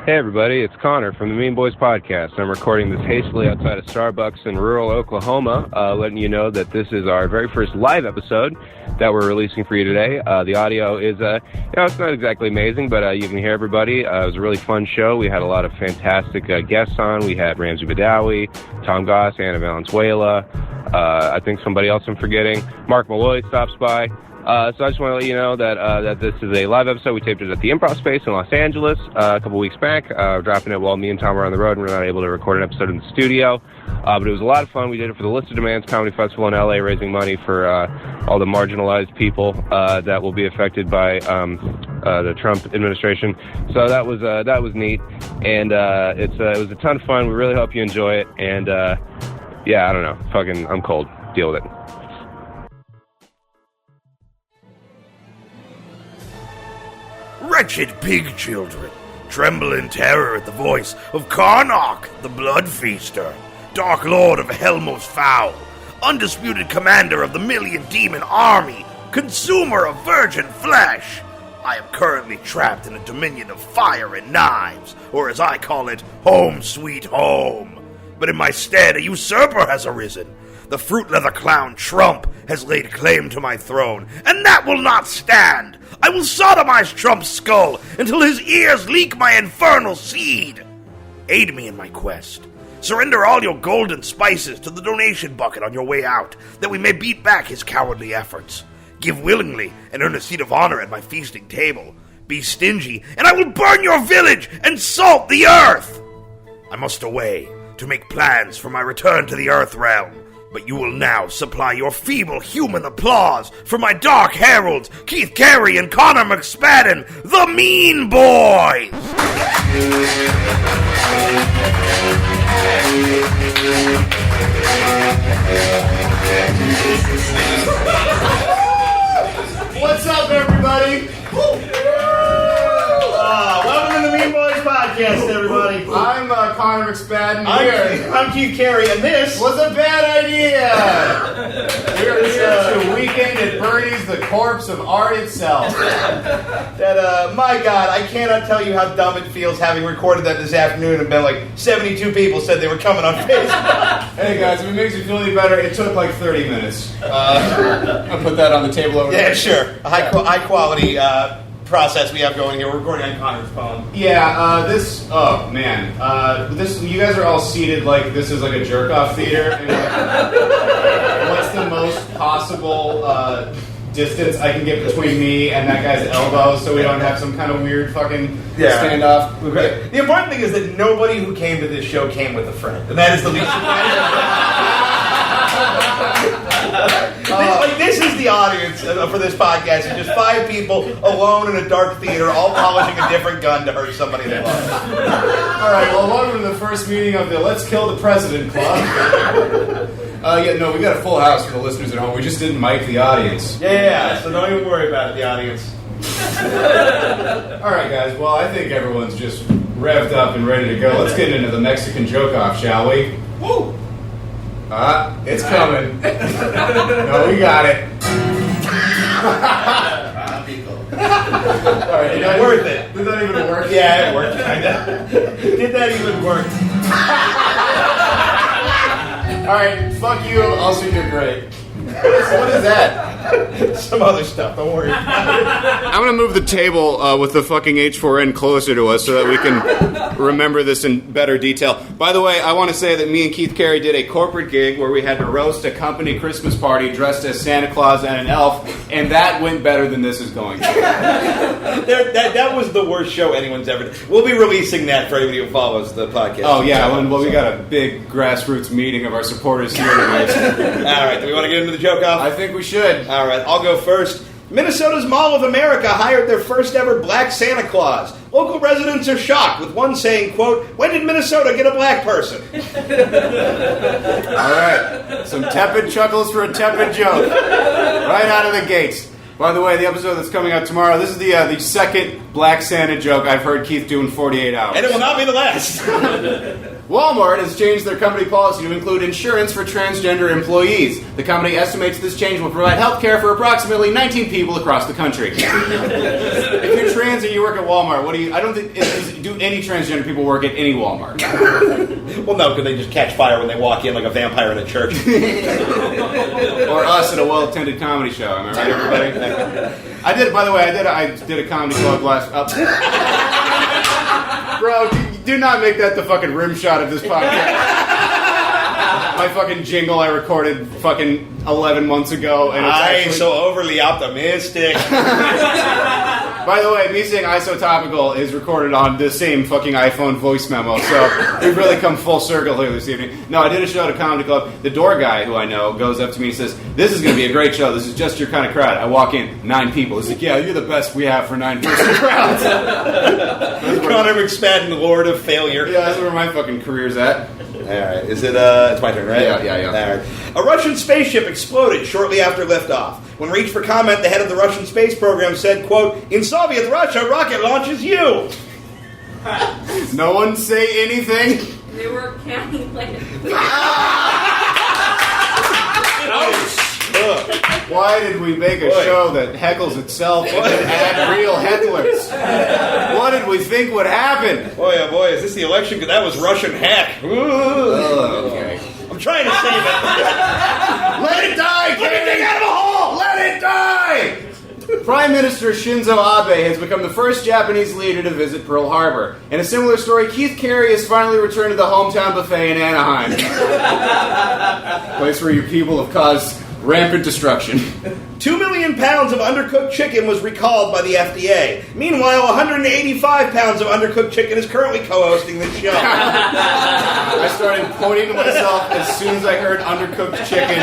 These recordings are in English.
Hey everybody, it's Connor from the Mean Boys Podcast. I'm recording this hastily outside of Starbucks in rural Oklahoma, letting you know that this is our very first live episode that we're releasing for you today. The audio is, it's not exactly amazing, but you can hear everybody. It was a really fun show. We had a lot of fantastic guests on. We had Ramsey Badawi, Tom Goss, Anna Valenzuela, I think somebody else I'm forgetting. Mark Malloy stops by. So I just want to let you know that this is a live episode. We taped it at the Improv Space in Los Angeles a couple weeks back, dropping it while me and Tom were on the road and we were not able to record an episode in the studio. But it was a lot of fun. We did it for the Listed Demands Comedy Festival in LA, raising money for all the marginalized people that will be affected by the Trump administration. So that was neat, and it was a ton of fun. We really hope you enjoy it. And yeah, I don't know, I'm cold. Deal with it. Wretched pig children, tremble in terror at the voice of Karnak, the Blood Feaster, Dark Lord of Helmos Foul, undisputed commander of the Million Demon Army, consumer of virgin flesh. I am currently trapped in a dominion of fire and knives, or as I call it, home sweet home. But in my stead, a usurper has arisen. The fruit leather clown Trump has laid claim to my throne, and that will not stand. I will sodomize Trump's skull until his ears leak my infernal seed. Aid me in my quest. Surrender all your golden spices to the donation bucket on your way out, that we may beat back his cowardly efforts. Give willingly and earn a seat of honor at my feasting table. Be stingy, and I will burn your village and salt the earth. I must away to make plans for my return to the earth realm. But you will now supply your feeble human applause for my dark heralds, Keith Carey and Connor McSpadden, the Mean Boys! What's up, everybody? Welcome to the Mean Boys Podcast, everybody. I'm Connor McSpadden. I'm Keith Carey, and this was a bad idea. We're here to Weekend at Bernie's, the corpse of art itself. My God, I cannot tell you how dumb it feels having recorded that this afternoon and been like 72 people said they were coming on Facebook. Hey guys, if it makes you feel any better, it took like 30 minutes. I'll put that on the table over there. Yeah, sure. A high quality process we have going here. We're recording on Connor's phone. Yeah, you guys are all seated like this is like a jerk-off theater. And what's the most possible distance I can get between me and that guy's elbows so we don't have some kind of weird fucking standoff? Right. The important thing is that nobody who came to this show came with a friend, and that is the least this is the audience for this podcast. It's just 5 people alone in a dark theater, all polishing a different gun to hurt somebody they love. All right, well, welcome to the first meeting of the Let's Kill the President Club. We got a full house for the listeners at home. We just didn't mic the audience. Yeah, so don't even worry about it, the audience. All right, guys, well, I think everyone's just revved up and ready to go. Let's get into the Mexican joke-off, shall we? Woo! It's coming. No, we got it. All right, did that worth it? Did that even work? Yeah, it worked, kinda. Did that even work? All right, fuck you. Also, you're great. What is that? Some other stuff, don't worry. I'm going to move the table with the fucking H4N closer to us so that we can remember this in better detail. By the way, I want to say that me and Keith Carey did a corporate gig where we had to roast a company Christmas party dressed as Santa Claus and an elf, and that went better than this is going to. That was the worst show anyone's ever done. We'll be releasing that for everybody who follows the podcast. Oh, yeah, well, we got a big grassroots meeting of our supporters here tonight. All right, do we want to get into the joke-off? I think we should. All right, I'll go first. Minnesota's Mall of America hired their first ever black Santa Claus. Local residents are shocked, with one saying, quote, "When did Minnesota get a black person?" All right, some tepid chuckles for a tepid joke. Right out of the gates. By the way, the episode that's coming out tomorrow, this is the second Black Santa joke I've heard Keith do in 48 hours. And it will not be the last. Walmart has changed their company policy to include insurance for transgender employees. The company estimates this change will provide health care for approximately 19 people across the country. If you're trans and you work at Walmart, I don't think, do any transgender people work at any Walmart? Well, no, because they just catch fire when they walk in like a vampire in a church. Or us at a well-attended comedy show, am I right, everybody? I did a comedy club last... Bro, do not make that the fucking rim shot of this podcast. My fucking jingle I recorded fucking 11 months ago. And it's actually so overly optimistic. By the way, me saying isotopical is recorded on the same fucking iPhone voice memo, so we've really come full circle here this evening. No, I did a show at a comedy club. The door guy, who I know, goes up to me and says, "This is going to be a great show. This is just your kind of crowd." I walk in, 9 people. He's like, "Yeah, you're the best we have for 9-person crowds." Connor McSpadden, Lord of Failure. Yeah, that's where my fucking career's at. Alright, is it, it's my turn, right? Yeah. Alright. A Russian spaceship exploded shortly after liftoff. When reached for comment, the head of the Russian space program said, quote, "In Soviet Russia, rocket launches you." No one say anything? They were counting like... Why did we make a show that heckles itself and then add real hecklers? What did we think would happen? Boy, oh boy, is this the election? Because that was Russian hack. Oh, okay. I'm trying to save it. Let it die, Let it dig out of a hole! Let it die! Prime Minister Shinzo Abe has become the first Japanese leader to visit Pearl Harbor. In a similar story, Keith Carey has finally returned to the hometown buffet in Anaheim. Place where you people have caused rampant destruction. 2 million pounds of undercooked chicken was recalled by the FDA. Meanwhile, 185 pounds of undercooked chicken is currently co-hosting the show. I started pointing to myself as soon as I heard undercooked chicken.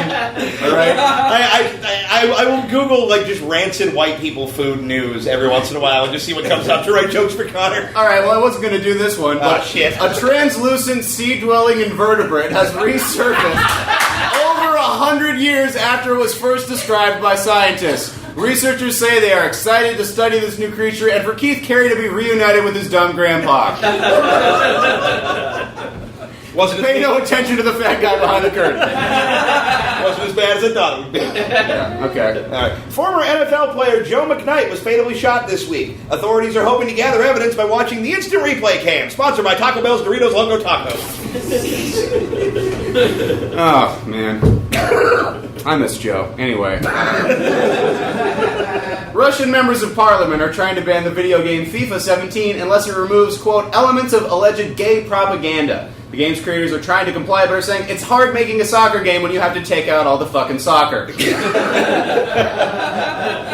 All right. I will Google like just rancid white people food news every once in a while and just see what comes up to write jokes for Connor. All right. Well, I wasn't going to do this one, but shit. A translucent sea-dwelling invertebrate has resurfaced over 100 years after it was first described by scientists. Researchers say they are excited to study this new creature and for Keith Carey to be reunited with his dumb grandpa. Pay no attention to the fat guy behind the curtain. Wasn't as bad as I thought it would be. Yeah, okay. All right. Former NFL player Joe McKnight was fatally shot this week. Authorities are hoping to gather evidence by watching the Instant Replay Cam, sponsored by Taco Bell's Doritos Loco Tacos. Oh, man. I miss Joe. Anyway. Russian members of parliament are trying to ban the video game FIFA 17 unless it removes, quote, elements of alleged gay propaganda. The game's creators are trying to comply but are saying it's hard making a soccer game when you have to take out all the fucking soccer.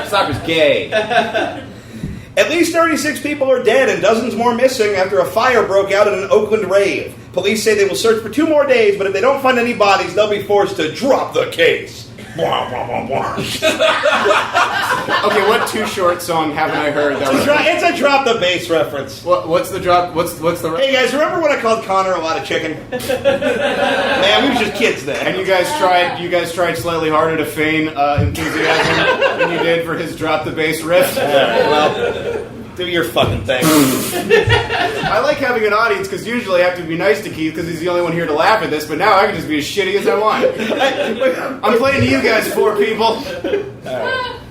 Soccer's gay. At least 36 people are dead and dozens more missing after a fire broke out at an Oakland rave. Police say they will search for 2 more days, but if they don't find any bodies, they'll be forced to drop the case. Okay, what Too Short song haven't I heard? That It's a drop the bass reference. What's the drop? What's the? Hey guys, remember when I called Connor a lot of chicken? Man, we were just kids then. And you guys tried slightly harder to feign enthusiasm than you did for his drop the bass riff. Well, do your fucking thing. I like having an audience because usually I have to be nice to Keith because he's the only one here to laugh at this, but now I can just be as shitty as I want. I'm playing to you guys, 4 people.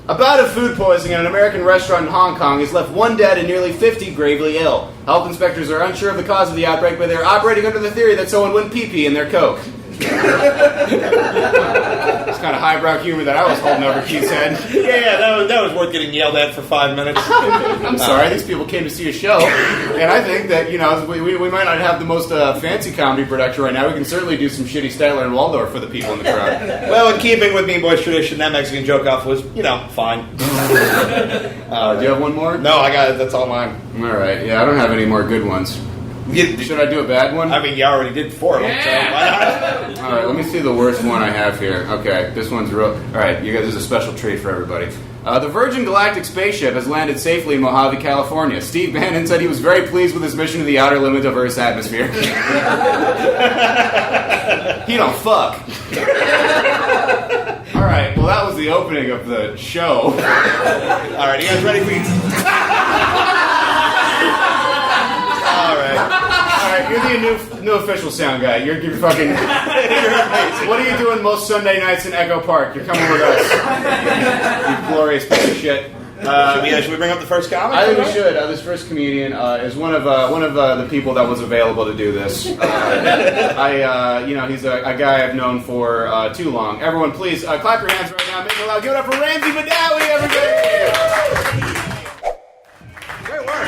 A bout of food poisoning at an American restaurant in Hong Kong has left 1 dead and nearly 50 gravely ill. Health inspectors are unsure of the cause of the outbreak, but they're operating under the theory that someone went pee-pee in their Coke. It's kind of highbrow humor that I was holding over Keith's head. Yeah, that was worth getting yelled at for 5 minutes. I'm sorry, these people came to see a show, and I think that, you know, we might not have the most fancy comedy production right now. We can certainly do some shitty Statler and Waldorf for the people in the crowd. Well, in keeping with Mean Boys tradition, that Mexican joke-off was, fine. Do you have one more? No, I got it. That's all mine. All right, yeah, I don't have any more good ones. Should I do a bad one? I mean, you already did 4 of them, so why not? All right, let me see the worst one I have here. Okay, this one's real. All right, you guys, this is a special treat for everybody. The Virgin Galactic spaceship has landed safely in Mojave, California. Steve Bannon said he was very pleased with his mission to the outer limit of Earth's atmosphere. He don't fuck. All right, well, that was the opening of the show. All right, you guys ready for All right, here's the new official sound guy. You're fucking. What are you doing most Sunday nights in Echo Park? You're coming with us. You glorious piece of shit. Should we bring up the first comic? I think we should. This first comedian is one of the people that was available to do this. He's a guy I've known for too long. Everyone, please clap your hands right now. Make it loud. Give it up for Ramsey Badawi, everybody. Great work.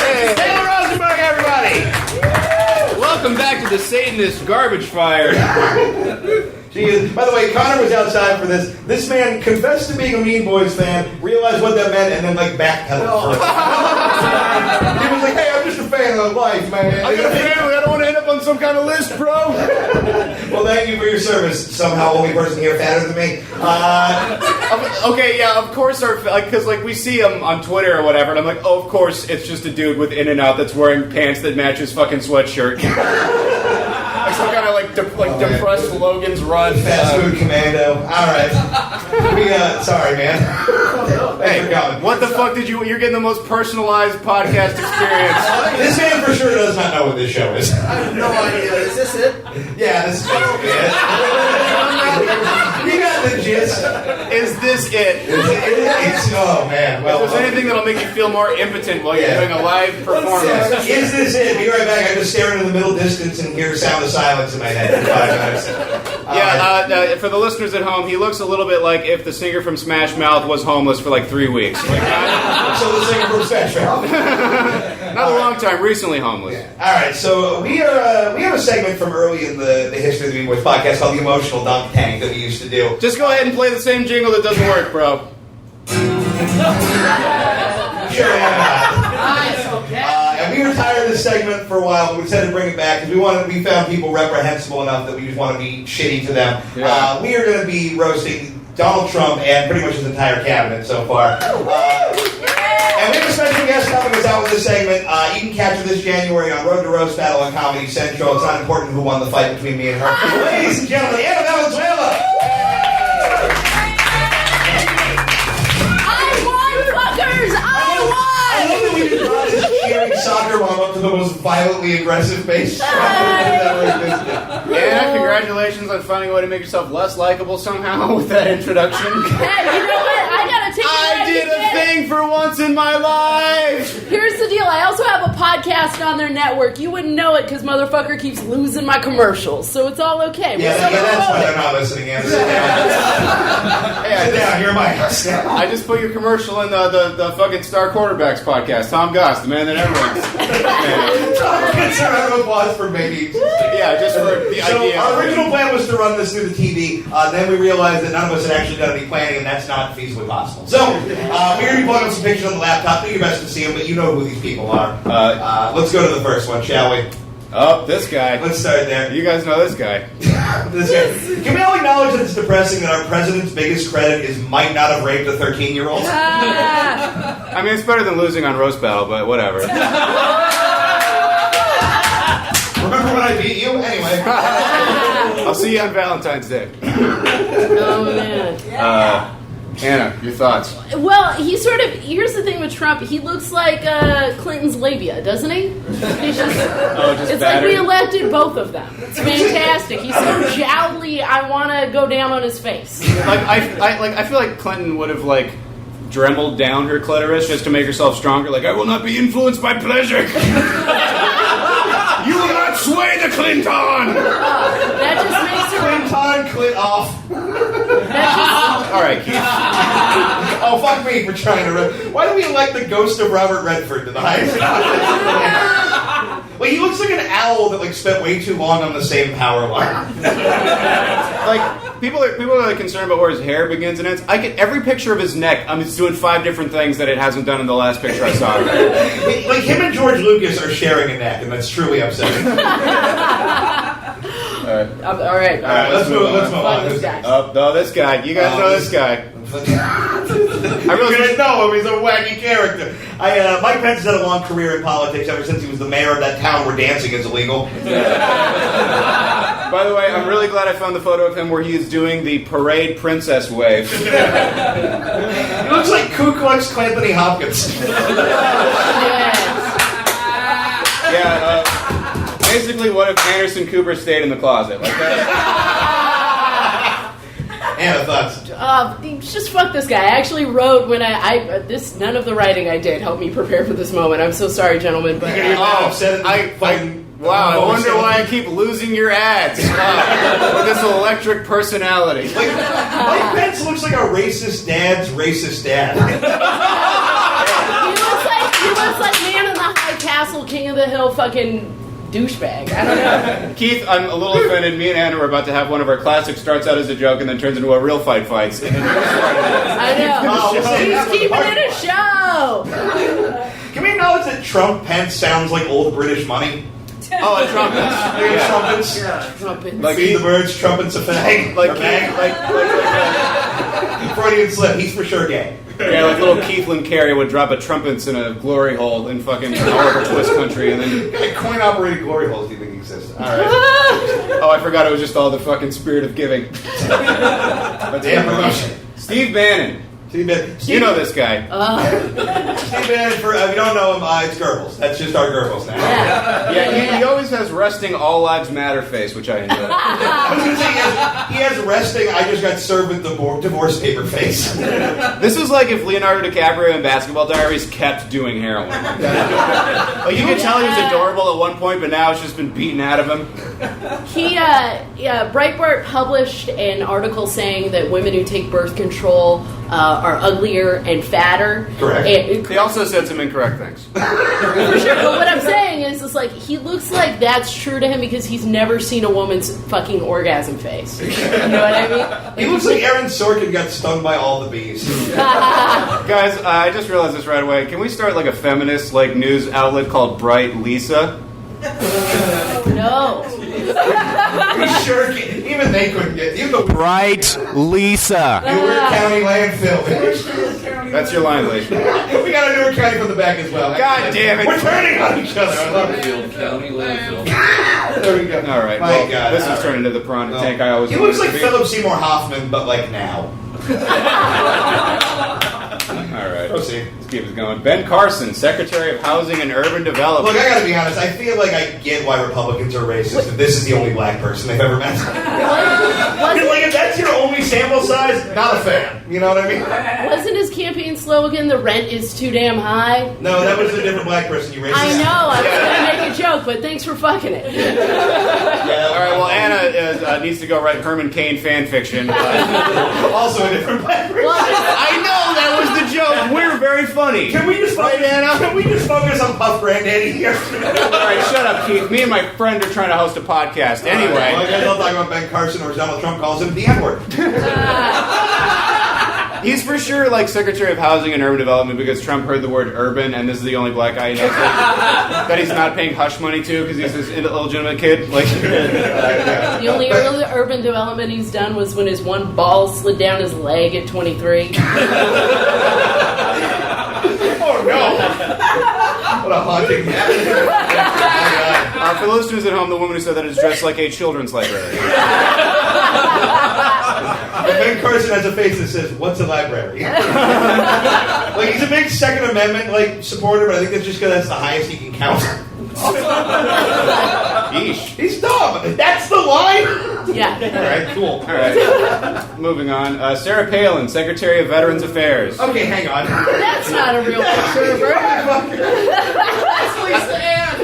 Hey, Taylor Rosenberg, everybody. Welcome back to the Satanist garbage fire. By the way, Connor was outside for this. This man confessed to being a Mean Boys fan, realized what that meant, and then backpedaled. He was like, "Hey, I'm just a fan of life, man. I got a family. I don't want to end up on some kind of list, bro." Well, thank you for your service. Somehow, only person here fatter than me. Okay, yeah, of course, because we see him on Twitter or whatever, and I'm like, oh, of course, it's just a dude with In-N-Out that's wearing pants that match his fucking sweatshirt. Some kind of depressed Logan's Run. Fast food commando. All right. Sorry, man. Thanks for coming. What the fuck did you? You're getting the most personalized podcast experience. This man for sure does not know what this show is. I have no idea. Is this it? Yeah, this is basically it. You got the gist. Is this it? Oh man. Well, if there's anything that'll make you feel more impotent while you're doing a live performance, is this it? Be right back. I just stare into the middle distance and hear sound of silence in my head for 5 minutes. For the listeners at home, he looks a little bit like if the singer from Smash Mouth was homeless for 3 weeks. So the singer from Smash Mouth. Not a long time, recently homeless. Yeah. All right, so we have a segment from early in the history of the Mean Boys podcast called the Emotional Dunk Tank that we used to do. Just go ahead and play the same jingle that doesn't work, bro. Sure, why not? Nice, okay. And we retired this segment for a while, but we decided to bring it back because we found people reprehensible enough that we just want to be shitty to them. Yeah. We are going to be roasting Donald Trump and pretty much his entire cabinet so far. And we have a special guest helping us out with this segment. You can catch her this January on Road to Roast Battle on Comedy Central. It's not important who won the fight between me and her. Ladies and gentlemen, Anna Valenzuela! I love that we just brought this cheering soccer mom up to the most violently aggressive face. Yeah, congratulations on finding a way to make yourself less likable somehow with that introduction. Hey, you know what? I gotta take it I back did again. a thing for once in my life! Here's the deal. I also have a podcast on their network. You wouldn't know it because motherfucker keeps losing my commercials, so it's all okay. That's why they're not listening in. Sit down. Sit down. You're my house now. I just put your commercial in the fucking Star Quarterbacks podcast. Tom Goss, the man that everyone's. It's a round of applause for maybe. Yeah, just for the idea. Our original plan was to run this through the TV. Then we realized that none of us had actually done any planning, and that's not feasibly possible. So we're going to be pulling up some pictures on the laptop. Do your best to see them, but you know who these people are. Let's go to the first one, shall we? Oh, this guy. Let's start there. You guys know this guy. This guy. Can we all acknowledge that it's depressing that our president's biggest credit is might not have raped a 13-year-old? I mean, it's better than losing on Roast Battle, but whatever. Remember when I beat you? Anyway. I'll see you on Valentine's Day. Oh, man. Anna, your thoughts? Well, here's the thing with Trump. He looks like Clinton's labia, doesn't he? He's just it's battered. like we elected both of them. It's fantastic. He's so jowly, I want to go down on his face. I feel like Clinton would have, dremeled down her clitoris just to make herself stronger. I will not be influenced by pleasure. You will not sway the Clinton! That just makes her... Clinton, clit off. All right, Keith. Oh, fuck me for trying to... Why do we elect the ghost of Robert Redford to the highest? He looks like an owl that spent way too long on the same power line. People are concerned about where his hair begins and ends. I get every picture of his neck. It's doing 5 different things that it hasn't done in the last picture I saw. Him and George Lucas are sharing a neck, and that's truly upsetting. All right, let's move on. This guy. This guy. You guys know this guy. I really didn't know him. He's a wacky character. Mike Pence has had a long career in politics ever since he was the mayor of that town where dancing is illegal. By the way, I'm really glad I found the photo of him where he is doing the parade princess wave. He looks like Ku Klux Klan Anthony Hopkins. Yeah, Basically, what if Anderson Cooper stayed in the closet? Like that? Anna, thoughts? Just fuck this guy. I actually wrote when none of the writing I did helped me prepare for this moment. I'm so sorry, gentlemen, but Wow, I wonder why I keep losing your ads with this electric personality. Mike Pence looks like a racist dad's racist dad. He looks like Man in the High Castle, King of the Hill, fucking douchebag. I don't know. Keith, I'm a little offended. Me and Anna were about to have one of our classics starts out as a joke and then turns into a real fights. I know. He's keeping it a show. Can we acknowledge that Trump Pence sounds like old British money? Oh, a trumpets. Trumpets. Like Feed the birds, trumpets a fag. Like Freudian slip. He's for sure gay. Yeah, like little Keithland Carey would drop a trumpets in a glory hole in fucking Oliver Twist country, and then what kind of coin-operated glory holes do you think exist? All right. Oh, I forgot it was just all the fucking spirit of giving. Damn promotion. Steve Bannon. You know this guy. Steve Bannon, if you don't know him, it's Goebbels. That's just our Goebbels now. Yeah, he always has resting all lives matter face, which I enjoy. I was going to say, he has resting, I just got served with the divorce paper face. This is like if Leonardo DiCaprio in Basketball Diaries kept doing heroin. Like you could tell he was adorable at one point, but now it's just been beaten out of him. Breitbart published an article saying that women who take birth control are uglier and fatter. Correct. They also said some incorrect things. For sure. But what I'm saying is, like, he looks like that's true to him because he's never seen a woman's fucking orgasm face. You know what I mean? He looks like Aaron Sorkin got stung by all the bees. Guys, I just realized this right away. Can we start like a feminist news outlet called Bright Lisa? No. We sure can. Even they couldn't get. Even the Bright Lisa. Newark County landfill. That's your line, Lee. We got a Newark County from the back as well. God damn it. We're turning on each other. I love it. County landfill. There we go. All right. My God. This is turning into the piranha tank I always He wanted looks to like be. Philip Seymour Hoffman, but like now. All right. Proceed. Let's keep it going. Ben Carson, Secretary of Housing and Urban Development. Look, I gotta be honest. I feel like I get why Republicans are racist if this is the only black person they've ever met. Like, if that's your only sample size, not a fan. You know what I mean? Wasn't his campaign slogan, "The rent is too damn high"? No, that was a different black person, you racist. I know. I was going to make a joke, but thanks for fucking it. All right, well, Anna needs to go write Herman Cain fan fiction. Also a different black person. I know that was the joke. We're very funny. Can we just focus, Anna? Can we just focus on Puff Granddaddy here? All right, shut up, Keith. Me and my friend are trying to host a podcast. Anyway. Well, I guess I'll talk about Ben Carson, or Donald Trump calls him the N-word. He's for sure Secretary of Housing and Urban Development because Trump heard the word urban, and this is the only black guy he knows that he's not paying hush money to because he's this illegitimate kid. The only urban development he's done was when his one ball slid down his leg at 23. Oh no! What a haunting. For the listeners at home, the woman who said that is dressed like a children's library. Ben Carson has a face that says, "What's a library?" He's a big Second Amendment supporter, but I think that's just because that's the highest he can count. Yeesh. He's dumb. That's the line. Yeah. All right, cool. All right. Moving on. Sarah Palin, Secretary of Veterans Affairs. Okay, hang on. That's not a real picture of her. That's Lisa Ann.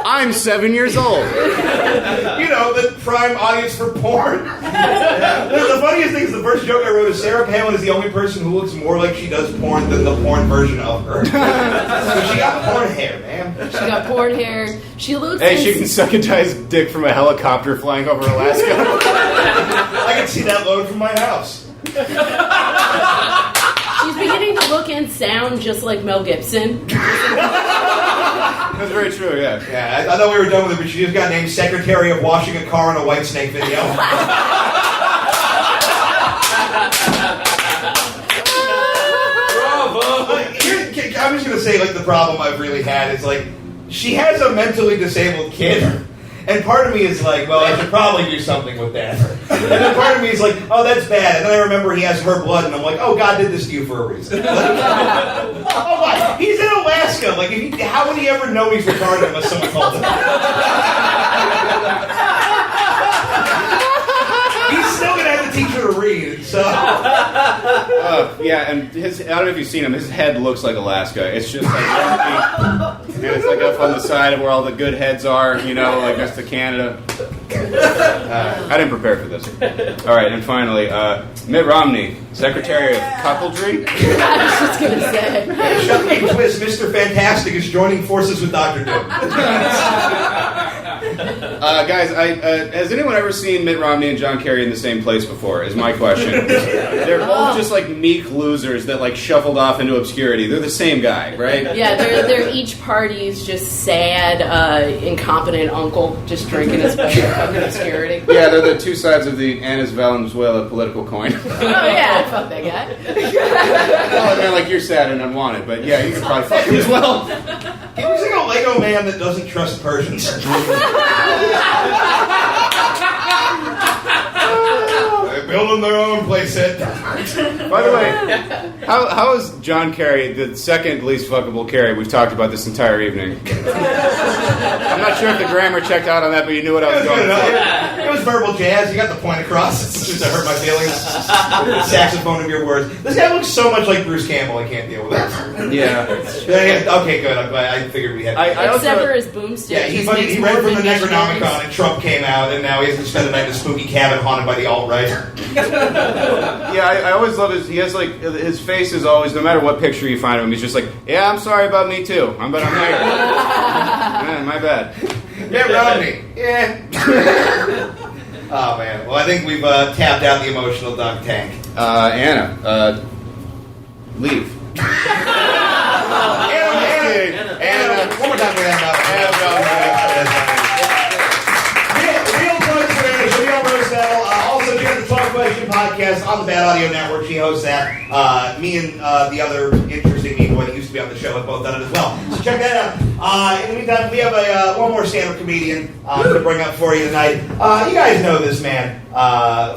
I'm 7 years old. You know, the prime audience for porn. The funniest thing is the first joke I wrote is Sarah Palin is the only person who looks more like she does porn than the porn version of her. So she got porn hair, man. She got porn hair. She looks. Hey, she can suck a guy's dick from a helicopter flying over Alaska. I can see that load from my house. She's beginning to look and sound just like Mel Gibson. That's very true, yeah. Yeah, I thought we were done with it, but she just got named Secretary of Washing a Car in a Whitesnake video. Bravo. I'm just going to say, the problem I've really had is, she has a mentally disabled kid. And part of me is well, I should probably do something with that. And then part of me is oh, that's bad. And then I remember he has her blood, and I'm oh, God did this to you for a reason. Oh, my. He's in Alaska. Like, how would he ever know he's retarded unless someone told him? He's still gonna have to teach her to read. So. Yeah, and I don't know if you've seen him. His head looks like Alaska. It's just like empty, and it's like up on the side of where all the good heads are. You know, like next to Canada. I didn't prepare for this. All right, and finally, Mitt Romney, Secretary of Cuckoldry. I was just gonna say. Shocking twist, Mr. Fantastic is joining forces with Dr. Doom. Guys, has anyone ever seen Mitt Romney and John Kerry in the same place before? Is my question. They're both just like meek losers that like shuffled off into obscurity. They're the same guy, right? Yeah, they're each party's just sad, incompetent uncle just drinking his beer fucking obscurity. Yeah, they're the two sides of the Anna's Valenzuela political coin. Oh yeah, fuck that guy. Well, I mean, like you're sad and unwanted, but yeah, you could probably fuck him as well. He looks like a Lego man that doesn't trust Persians. They're building their own playset. By the way, how is John Kerry the second least fuckable Kerry we've talked about this entire evening? I'm not sure if the grammar checked out on that, but you knew what I was going for. It was verbal jazz. You got the point across. It's just to hurt my feelings. Saxophone of your words. This guy looks so much like Bruce Campbell. I can't deal with it. Yeah. Okay, good. I figured we had. Except for his boomstick. Yeah, he read from the Necronomicon and Trump came out, and now he has to spend the night in a spooky cabin haunted by the alt-right. Yeah, I always love his. He has like his face is always, no matter what picture you find of him, he's just like, yeah, I'm sorry about me too. I'm here. Man, my bad. Mitt Romney. Yeah. Oh man. Well, I think we've tapped out the emotional dunk tank. Anna, leave. Anna. One more time for Anna. Real Drugs for Anna. She'll be on Roseville. Also, she has the Talk Question podcast on the Bad Audio Network. She hosts that. Me and the other interesting people that used to be on the show have both done it as well. So check that out. In the meantime, we have one more stand-up comedian to bring up for you tonight. You guys know this man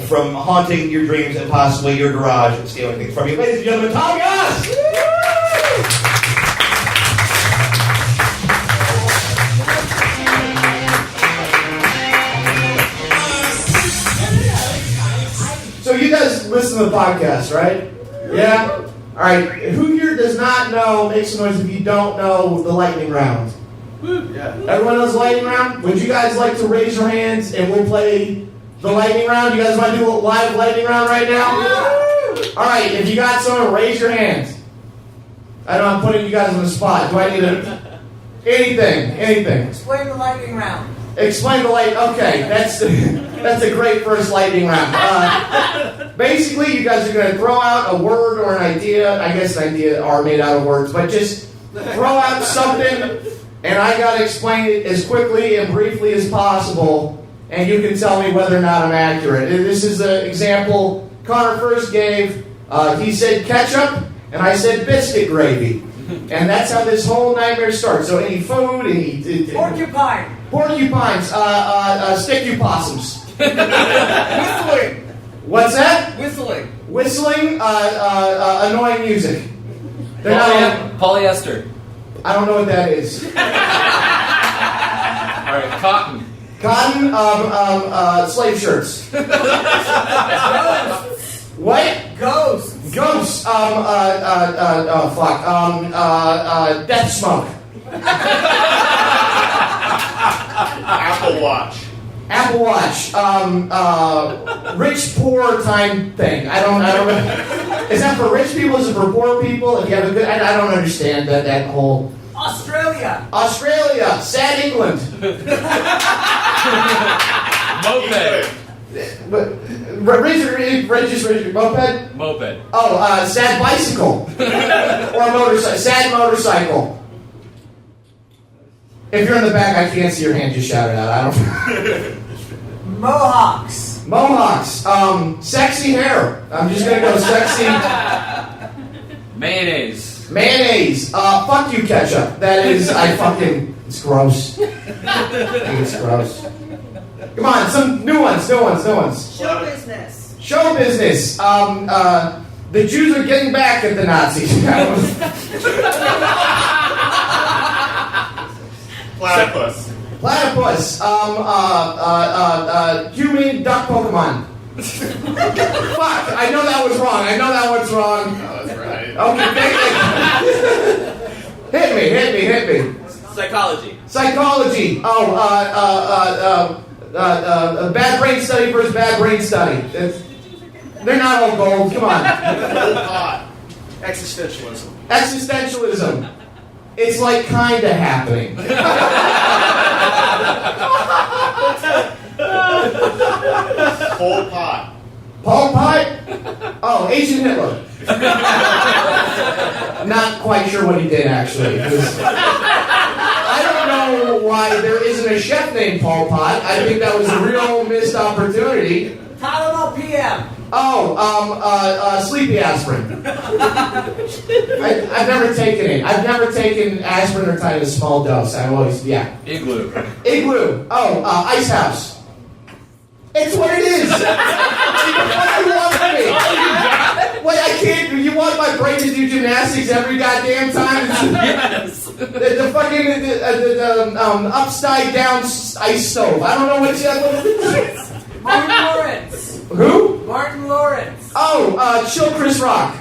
from haunting your dreams and possibly your garage and stealing things from you. Ladies and gentlemen, Tom Goss! So you guys listen to the podcast, right? Yeah? All right. Who here does not know, make some noise if you don't know the lightning round? Yeah. Everyone knows the lightning round? Would you guys like to raise your hands and we'll play the lightning round? You guys want to do a live lightning round right now? All right. If you got someone, raise your hands. I know I'm putting you guys on the spot. Do I need anything? Explain the lightning round. Explain the light. Okay, that's a great first lightning round. Basically, you guys are going to throw out a word or an idea. I guess an idea are made out of words, but just throw out something, and I got to explain it as quickly and briefly as possible, and you can tell me whether or not I'm accurate. This is the example Connor first gave. He said ketchup, and I said biscuit gravy. And that's how this whole nightmare starts. So any food, Porcupine. Porcupines, stick possums. Whistling. What's that? Whistling. Whistling, annoying music. They're not Polyester. I don't know what that is. All right, cotton. Cotton, slave shirts. What? Ghosts. Ghosts, death smoke. Apple Watch. Apple Watch, rich poor time thing. I don't know. Is that for rich people? Is it for poor people? If you have a good, I don't understand that whole. Australia. Sad England. Moped. Register moped. Moped. Oh, sad bicycle or motorcycle. Sad motorcycle. If you're in the back, I can't see your hand. Just shout it out. I don't. Mohawks. Sexy hair. I'm just gonna go sexy. Mayonnaise. Fuck you, ketchup. That is, it's gross. It's gross. Come on, some new ones. Show business. The Jews are getting back at the Nazis. Platypus. Platypus. Human duck Pokemon. Fuck! I know that was wrong. I know that one's wrong. Oh, that's right. Okay, hit me. Psychology. Bad brain study versus bad brain study. They're not all gold. Come on. Existentialism. It's like kinda happening. Pol Pot. Pol Pot? Oh, Asian Hitler. Not quite sure what he did, actually. I don't know why there isn't a chef named Pol Pot. I think that was a real missed opportunity. Tylenol PM. Sleepy aspirin. I've never taken it. I've never taken aspirin or Tylenol in a small dose. I always, Igloo. Oh, Ice House. It's what it is. What do you want from me? Wait, I can't. You want my brain to do gymnastics every goddamn time? Yes. The fucking upside down ice stove. I don't know what you. Martin Lawrence. Who? Martin Lawrence. Oh, Chill Chris Rock.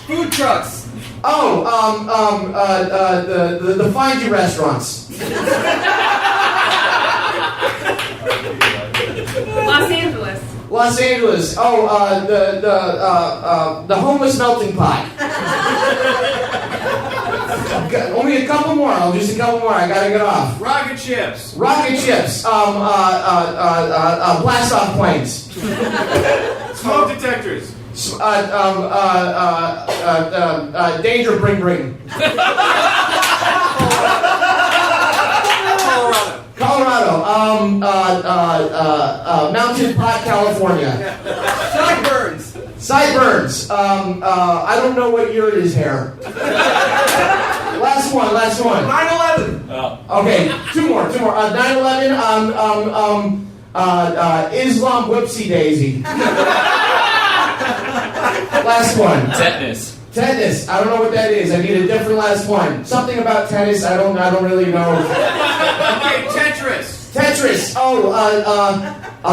Food trucks. Oh, the Find You restaurants. Los Angeles. Oh, the homeless melting pot. Only a couple more. Just a couple more. I gotta get off. Rocket ships. Blast off planes. Smoke detectors. Danger bring. Colorado. Mountain Pot, California. Sideburns. I don't know what year it is here. Last one. 9/11. Okay, two more. 9/11. Islam whoopsie daisy. Last one. Tennis. I don't know what that is. I need a different last one. Something about tennis. I don't really know. Okay, Tetris. Oh, a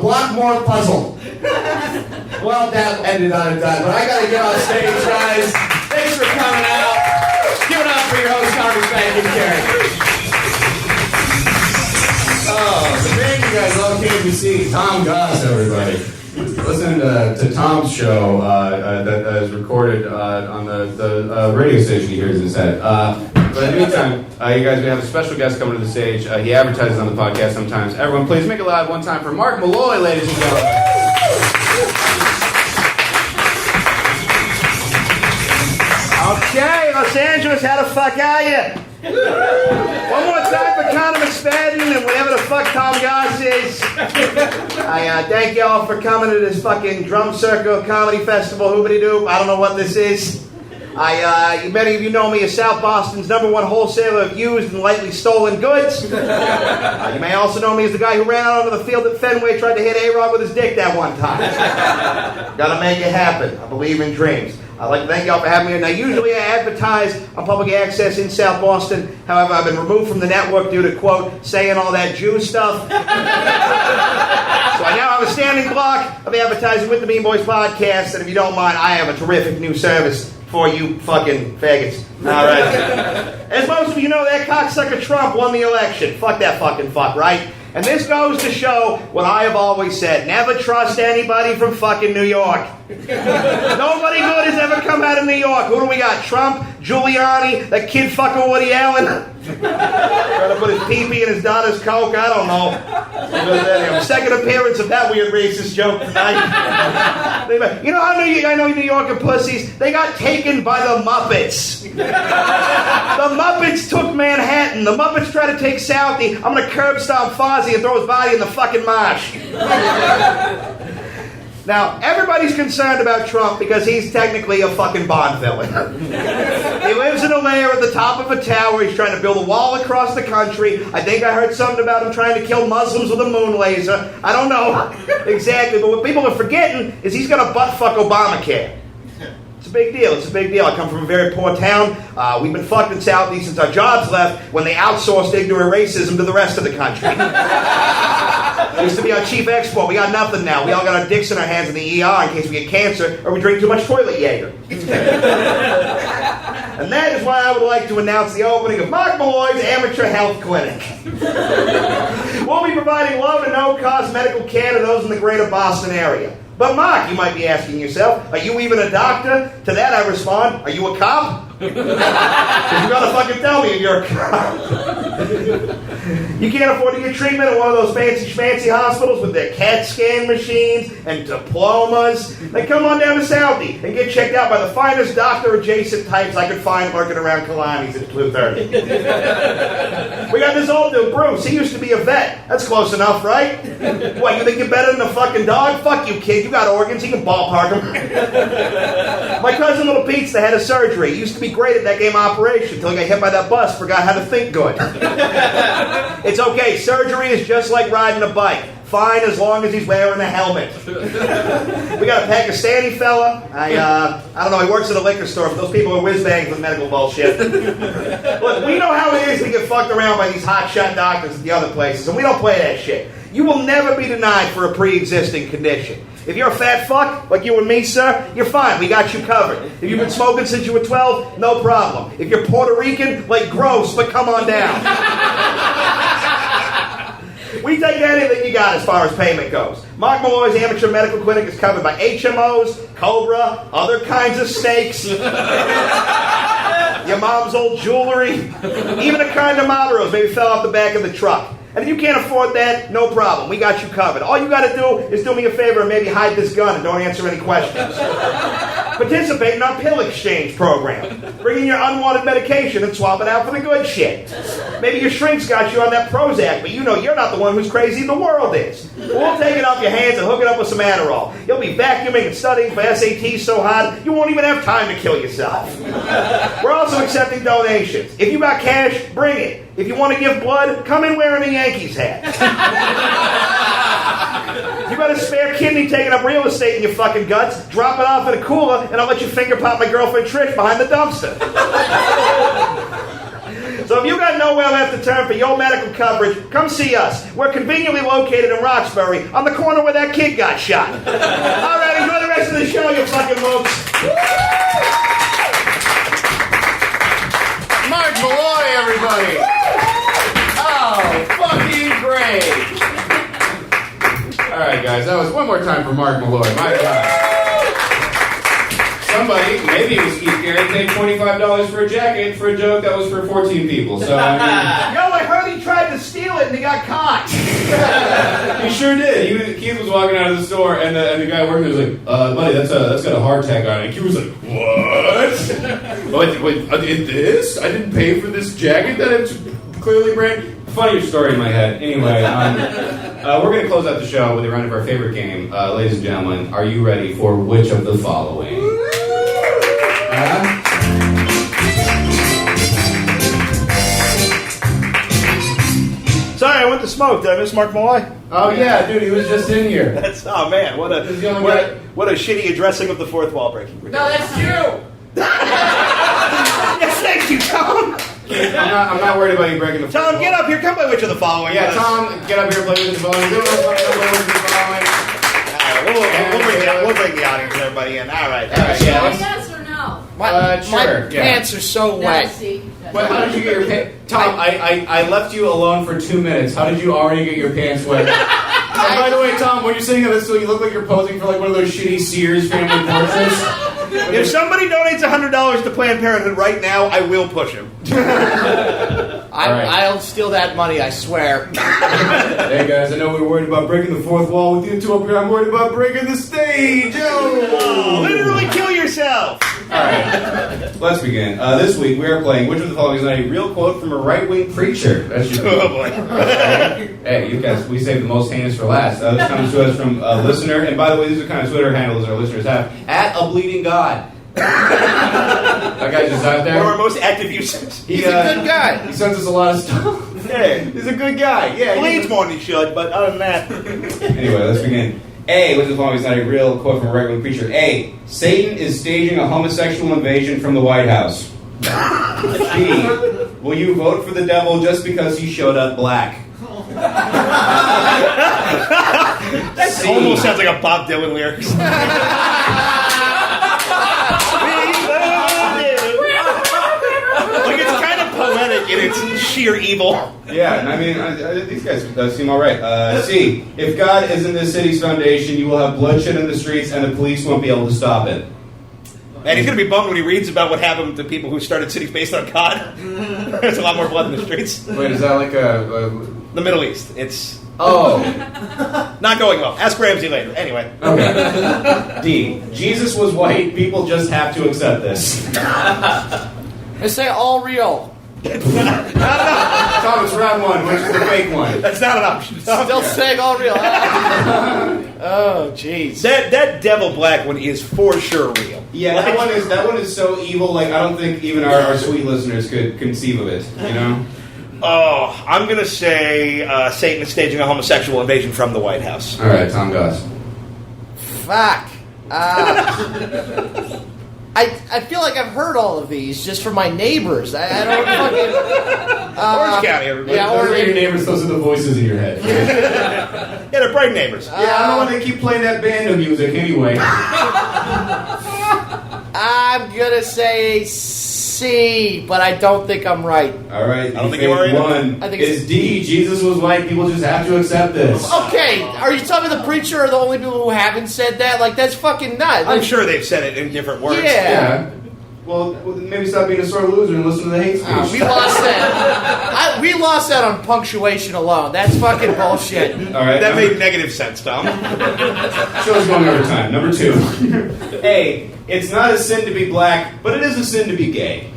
Blockmore puzzle. Well, that ended on a dime, but I gotta get off stage, guys. Thanks for coming out. Give it up for your host, Harvey Spank and Carey. Oh, the man you guys all came to see, Tom Goss, everybody. Listen to Tom's show that is recorded on the radio station he hears his head. But in the meantime, you guys, we have a special guest coming to the stage. He advertises on the podcast sometimes. Everyone, please make it loud one time for Mark Malloy, ladies and gentlemen. Okay, Los Angeles, how the fuck are you? One more time for Conor McSpadden and whatever the fuck Tom Goss is. I thank y'all for coming to this fucking Drum Circle Comedy Festival, hoobity-doo. I don't know what this is. Many of you know me as South Boston's #1 wholesaler of used and lightly stolen goods. You may also know me as the guy who ran out onto the field at Fenway, tried to hit A-Rod with his dick that one time. Gotta make it happen. I believe in dreams. I'd like to thank y'all for having me here. Now, usually I advertise on public access in South Boston. However, I've been removed from the network due to, quote, saying all that Jew stuff. So I now have a standing block of advertising with the Mean Boys podcast. And if you don't mind, I have a terrific new service for you fucking faggots. All right. As most of you know, that cocksucker Trump won the election. Fuck that fucking fuck, right? And this goes to show what I have always said. Never trust anybody from fucking New York. Nobody good has ever come out of New York. Who do we got? Trump, Giuliani, that kid fucking Woody Allen. Trying to put his pee-pee in his daughter's coke. I don't know. Second appearance of that weird racist joke tonight. You know how I know New York are pussies? They got taken by the Muppets. The Muppets took Manhattan. The Muppets tried to take Southie. I'm going to curb stomp Fozzie and throw his body in the fucking marsh. Now, everybody's concerned about Trump because he's technically a fucking Bond villain. He lives in a lair at the top of a tower. He's trying to build a wall across the country. I think I heard something about him trying to kill Muslims with a moon laser. I don't know exactly, but what people are forgetting is he's going to butt-fuck Obamacare. It's a big deal. It's a big deal. I come from a very poor town. We've been fucked in Southeast since our jobs left when they outsourced ignorant racism to the rest of the country. Used to be our chief export. We got nothing now. We all got our dicks in our hands in the ER in case we get cancer or we drink too much toilet Jaeger. And that is why I would like to announce the opening of Mark Malloy's Amateur Health Clinic. We'll be providing low to no-cost medical care to those in the greater Boston area. But Mark, you might be asking yourself, are you even a doctor? To that I respond, are you a cop? Because you gotta fucking tell me if you're a cop. You can't afford to get treatment at one of those fancy hospitals with their CAT scan machines and diplomas. Then come on down to Southie and get checked out by the finest doctor-adjacent types I could find lurking around Kalani's at 2:30. We got this old dude, Bruce. He used to be a vet. That's close enough, right? What, you think you're better than a fucking dog? Fuck you, kid. You got organs. You can ballpark them. My cousin Little Pete's the head of surgery. He used to be great at that game Operation until he got hit by that bus, forgot how to think good. It's okay. Surgery is just like riding a bike. Fine as long as he's wearing a helmet. We got a Pakistani fella. I don't know, he works at a liquor store. For those people who are whiz-bangs with medical bullshit. Look, we know how it is to get fucked around by these hotshot doctors at the other places, and we don't play that shit. You will never be denied for a pre-existing condition. If you're a fat fuck, like you and me, sir, you're fine. We got you covered. If you've been smoking since you were 12, no problem. If you're Puerto Rican, like gross, but come on down. We take anything you got as far as payment goes. Mark Malloy's Amateur Medical Clinic is covered by HMOs, Cobra, other kinds of snakes, your mom's old jewelry, even a kind of Marlboros maybe fell off the back of the truck. And if you can't afford that, no problem. We got you covered. All you got to do is do me a favor and maybe hide this gun and don't answer any questions. Participate in our pill exchange program. Bring in your unwanted medication and swap it out for the good shit. Maybe your shrink's got you on that Prozac, but you know you're not the one who's crazy, the world is. We'll take it off your hands and hook it up with some Adderall. You'll be vacuuming and studying for SATs so hard, you won't even have time to kill yourself. We're also accepting donations. If you got cash, bring it. If you want to give blood, come in wearing a Yankees hat. If you got a spare kidney taking up real estate in your fucking guts, drop it off in a cooler and I'll let you finger pop my girlfriend Trish behind the dumpster. So if you got nowhere left to turn for your medical coverage, come see us. We're conveniently located in Roxbury, on the corner where that kid got shot. All right, enjoy the rest of the show, you fucking mooks. Mark Malloy, everybody! Oh, fucking great! Alright, guys, that was one more time for Mark Malloy. My God. Somebody, maybe it was Keith Garrett, paid $25 for a jacket for a joke that was for 14 people. So, I mean, Yo, I heard he tried to steal it and he got caught. he sure did. Keith was walking out of the store, and the guy working there was like, buddy, that's got a hardtack on it. And Keith was like, what? Wait, this? I didn't pay for this jacket that it's clearly brand. Funnier story in my head. Anyway, we're going to close out the show with a round of our favorite game. Ladies and gentlemen, are you ready for which of the following? Sorry, I went to smoke. Did I miss Mark Malloy? Oh yeah, dude, he was just in here. Oh man, what a shitty addressing of the fourth wall breaking. No, that's you. Yes, thank you, Tom. I'm not worried about you breaking the fourth Tom, wall. get up here. Come play which of the following. Yeah, Tom, get up here, play with the following. We'll bring the audience and everybody in. All right. Yeah. Yes or no? My Sure. pants are so wet. See. But how did you get your pants? Tom, I left you alone for 2 minutes. How did you already get your pants wet? And by the way, Tom, when you're saying this, so you look like you're posing for like one of those shitty Sears family portraits. If somebody donates $100 to Planned Parenthood right now, I will push him. I'll steal that money, I swear. Hey guys, I know we were worried about breaking the fourth wall with you two up here. I'm worried about breaking the stage. Oh, literally kill yourself. Alright, let's begin. This week we are playing which of the following is not a real quote from a right-wing preacher. That should be. Oh boy. Hey, you guys, we saved the most heinous for last. This comes to us from a listener, and by the way, these are kind of Twitter handles our listeners have. @ABleedingGod. That guy's just out there. One of our most active users. He's a good guy. He sends us a lot of stuff. Yeah. He's a good guy. Yeah. Bleeds more than he should, but other than that. Anyway, let's begin. A, which as long as it's not a real quote from a regular preacher. A, Satan is staging a homosexual invasion from the White House. B, will you vote for the devil just because he showed up black? That almost sounds like a Bob Dylan lyrics. Like, it's kind of poetic in its sheer evil. Yeah, and I mean, these guys seem all right. C, if God is in this city's foundation, you will have bloodshed in the streets and the police won't be able to stop it. And he's going to be bummed when he reads about what happened to people who started cities based on God. There's a lot more blood in the streets. Wait, is that like The Middle East. It's not going well. Ask Ramsey later. Anyway. Okay. D, Jesus was white. People just have to accept this. They say all real. Thomas, round one. Which is the fake one? That's not an option. Still saying all real. Oh, jeez. That devil black one is for sure real. Yeah, Like- that one is so evil. Like I don't think even our sweet listeners could conceive of it. You know. Oh, I'm going to say Satan is staging a homosexual invasion from the White House. All right, Tom Goss. Fuck. I feel like I've heard all of these just from my neighbors. I don't fucking... Orange County, everybody. Yeah, Those are Orange. your neighbors. Those are the voices in your head. Yeah, they're bright neighbors. Yeah, I don't want to keep playing that band of music anyway. I'm gonna say C, but I don't think I'm right. All right, I don't think you are either. one I think is D. Jesus was white. People just have to accept this. Okay, are you telling me the preacher are the only people who haven't said that? Like, that's fucking nuts. I'm sure they've said it in different words. Yeah. Well, maybe stop being a sore loser and listen to the hate speech. We lost that. We lost that on punctuation alone. That's fucking bullshit. All right, That made negative sense, Tom. show's going over time. Number 2. A. It's not a sin to be black, but it is a sin to be gay.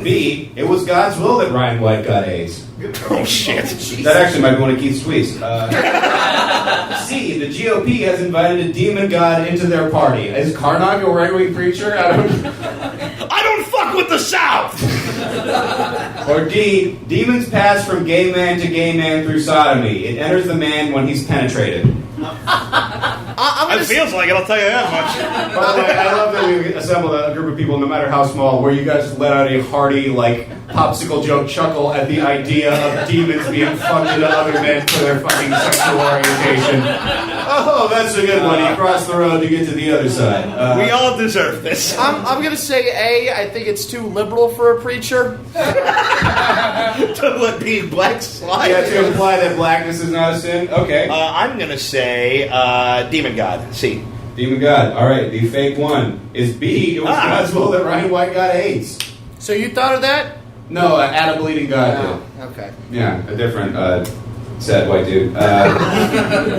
B. It was God's will that Ryan White got AIDS. Oh, shit. That actually might be one of Keith's tweets. C. The GOP has invited a demon god into their party. Is Karnak a right-wing preacher? I don't fuck with the South! Or D. Demons pass from gay man to gay man through sodomy. It enters the man when he's penetrated. It feels like it, I'll tell you that much. By the way, I love that we assembled a group of people, no matter how small, where you guys let out a hearty, like, popsicle joke chuckle at the idea of demons being fucked into other men for their fucking sexual orientation. Oh, that's a good one. You cross the road to get to the other side. We all deserve this. I'm going to say A. I think it's too liberal for a preacher. To let being black slide. Yeah, to imply that blackness is not a sin? Okay. I'm going to say Demon God. C. Demon God. All right, the fake one is B. It was God's will that Ryan White got AIDS. So you thought of that? No, Adam Bleeding God did. Okay. Yeah, a different sad white dude.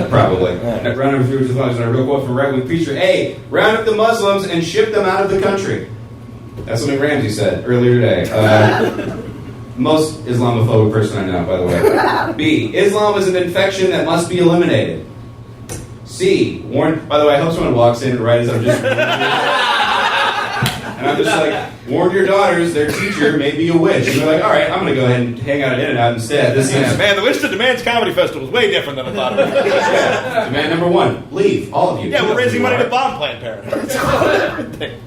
Probably. Round number 3, which is a real quote from right-wing preacher. A. Round up the Muslims and ship them out of the country. That's something Ramsey said earlier today. Most Islamophobic person I know, by the way. B. Islam is an infection that must be eliminated. C. Warn. By the way, I hope someone walks in right as I'm just. And I'm just like, warn your daughters, their teacher may be a witch. And they're like, all right, I'm going to go ahead and hang out at In-N-Out instead. This seems... Man, the Wish to Demands Comedy Festival is way different than I thought it would be. Yeah. Demand number 1, leave, all of you. Yeah, You we're know who raising you money are. to bomb Planned Parenthood.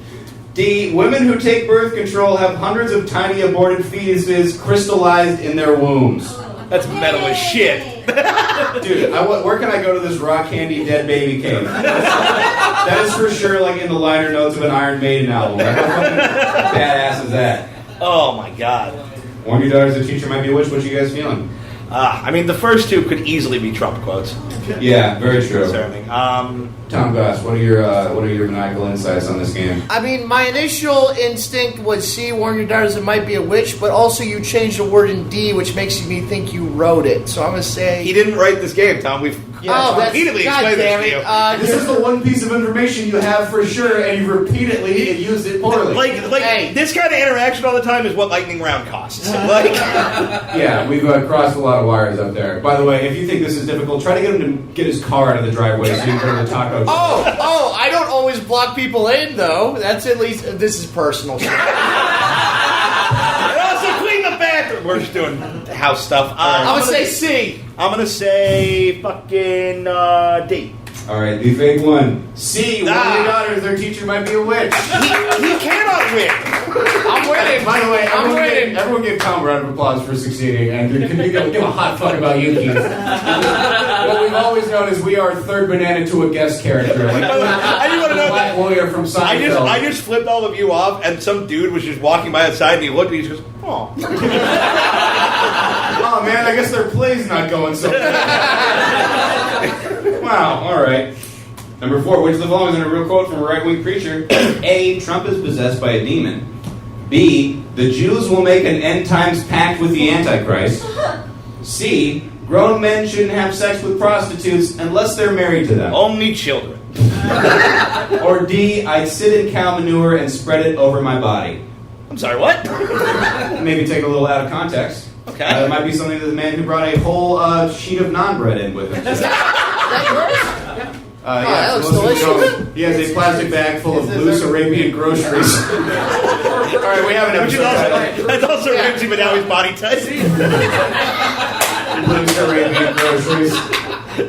D. Women who take birth control have hundreds of tiny aborted fetuses crystallized in their wombs. That's metal as shit. Dude, where can I go to this rock candy dead baby cave? That is for sure like in the liner notes of an Iron Maiden album. Like, how fucking badass is that? Oh my god. Warn your daughters, the teacher might be a witch. What you guys feeling? I mean, the first two could easily be Trump quotes. Yeah, very true. Concerning. Tom Goss, what are your maniacal insights on this game? I mean, my initial instinct was C, warn your daughters it might be a witch, but also you changed the word in D, which makes me think you wrote it. So I'm going to say... He didn't write this game, Tom. We've repeatedly explained this to you. This is the one piece of information you have for sure, and you repeatedly used it poorly. This kind of interaction all the time is what Lightning Round costs. Like, yeah, we've crossed a lot of wires up there. By the way, if you think this is difficult, try to get him to get his car out of the driveway so you can go to the taco. Oh, I don't always block people in, though. That's at least... This is personal shit. and also clean the bathroom. We're just doing house stuff. I'm going to say C. I'm going to say fucking D. All right, the fake one. C. One of your daughters, their teacher might be a witch. He cannot win. I'm winning. By the way, everyone give Tom a round of applause for succeeding, and can you give a hot fuck about you, Keith? What we've always known is we are third banana to a guest character. Like, I just want to know black lawyer from Seinfeld. I just flipped all of you off, and some dude was just walking by outside, and he looked at me and he goes, "Oh." Oh man, I guess their play's not going so well. Wow, alright. Number 4, which of the following is in a real quote from a right-wing preacher? A. Trump is possessed by a demon. B. The Jews will make an end times pact with the Antichrist. C. Grown men shouldn't have sex with prostitutes unless they're married to them. Only children. Or D. I'd sit in cow manure and spread it over my body. I'm sorry, what? Maybe take a little out of context. Okay. It might be something that the man who brought a whole sheet of naan bread in with him. That yours? Yeah, that so looks delicious. he has a plastic bag full of loose Arabian groceries. Alright, we have an episode title. That's also Ramsey, but now he's body type. Loose Arabian groceries.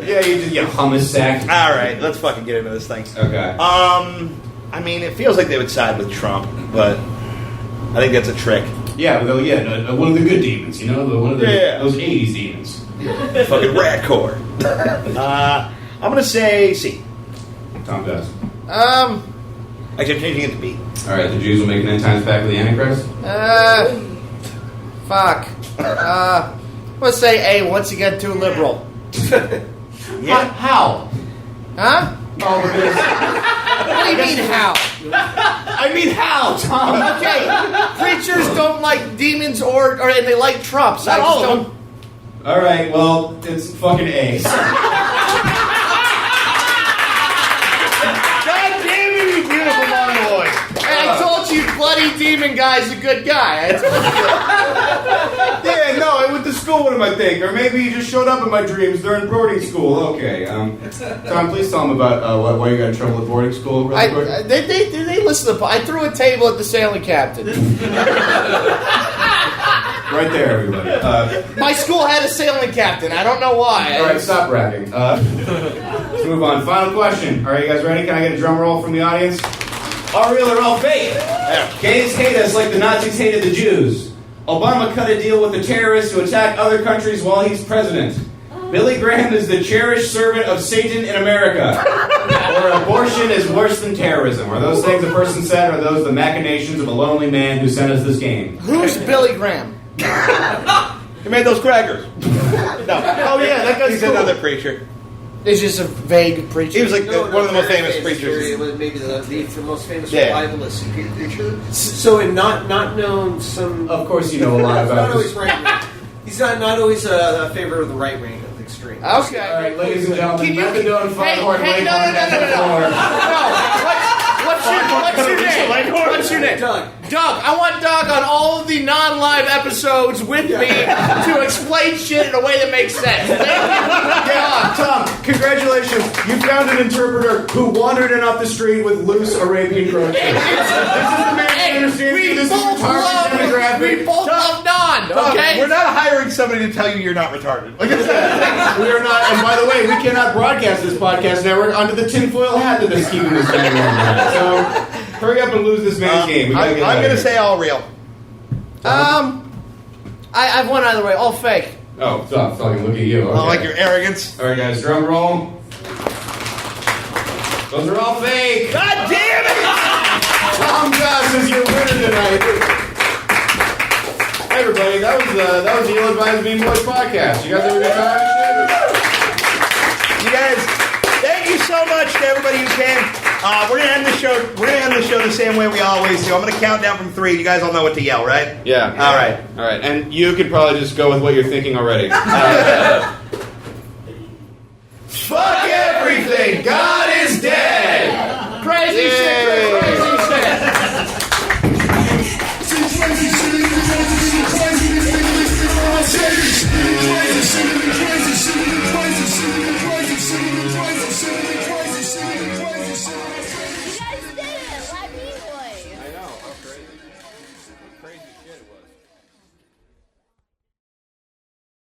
Yeah, you just get hummus sack. Alright, let's fucking get into this thing. Okay. I mean, it feels like they would side with Trump, but I think that's a trick. Yeah, but one of the good demons, you know? One of those 80s demons. Fucking Radcore. I'm gonna say C. Tom does. Actually, I'm changing it to B. Alright, the Jews will make an end times pact with the Antichrist? Fuck. Let's say A, once you get too liberal. Yeah. How? Huh? Oh, because... What do you mean, how? I mean how, Tom? Okay, preachers don't like demons and they like Trump, so I just don't... Alright, well, it's fucking A. God damn it, you beautiful mongoloid. Hey, I told you, bloody demon guy's a good guy. Yeah, no, I went to school with him, I think. Or maybe he just showed up in my dreams during boarding school. Okay, Tom, please tell him about why you got in trouble at boarding school real quick. They listen to... I threw a table at the sailing captain. Right there, everybody. My school had a sailing captain. I don't know why. Alright, stop rapping. Let's move on. Final question. Alright, you guys ready? Can I get a drum roll from the audience? All real or all fake? Gays hate us like the Nazis hated the Jews. Obama cut a deal with the terrorists to attack other countries while he's president. Billy Graham is the cherished servant of Satan in America. Or abortion is worse than terrorism. Are those things a person said, or are those the machinations of a lonely man who sent us this game? Who's Billy Graham? He made those crackers. No. Oh yeah, that guy's He's cool. another preacher. He's just a vague preacher. He was like one of the most famous preachers. It was maybe the most famous Yeah. revivalist preacher. So, in not known some. Of course, you know a lot He's about not always this. right. He's not always a favor of the right wing of the extreme. Okay. All right, ladies and gentlemen, Methadone, Hey, Foghorn, hey, no. What's your name? Doug. Doug. I want Doug on all of the non-live episodes with me to explain shit in a way that makes sense. Thank you, Doug. Tom, congratulations. You found an interpreter who wandered in off the street with loose Arabian groceries. This is the man who understands you. This is your target demographic. We both love non, okay? We're not hiring somebody to tell you you're not retarded. Like We are not, and by the way, we cannot broadcast this podcast network under the tinfoil hat that is keeping this man around. So, hurry up and lose this man's game. I'm going to say all real. I've won either way. All fake. Oh, stop. Fucking look at you. Okay. I like your arrogance. All right, guys, drum roll. Those are all fake. God damn it! Tom Goss is your winner tonight. Hey, everybody, that was the Ill Advised Mean Boys podcast. You guys have a good time? You guys, thank you so much to everybody who came. We're gonna end the show. We're gonna end the show the same way we always do. I'm gonna count down from 3. You guys all know what to yell, right? Yeah. All right. All right, and you could probably just go with what you're thinking already. Fuck everything! God is dead! Crazy shit.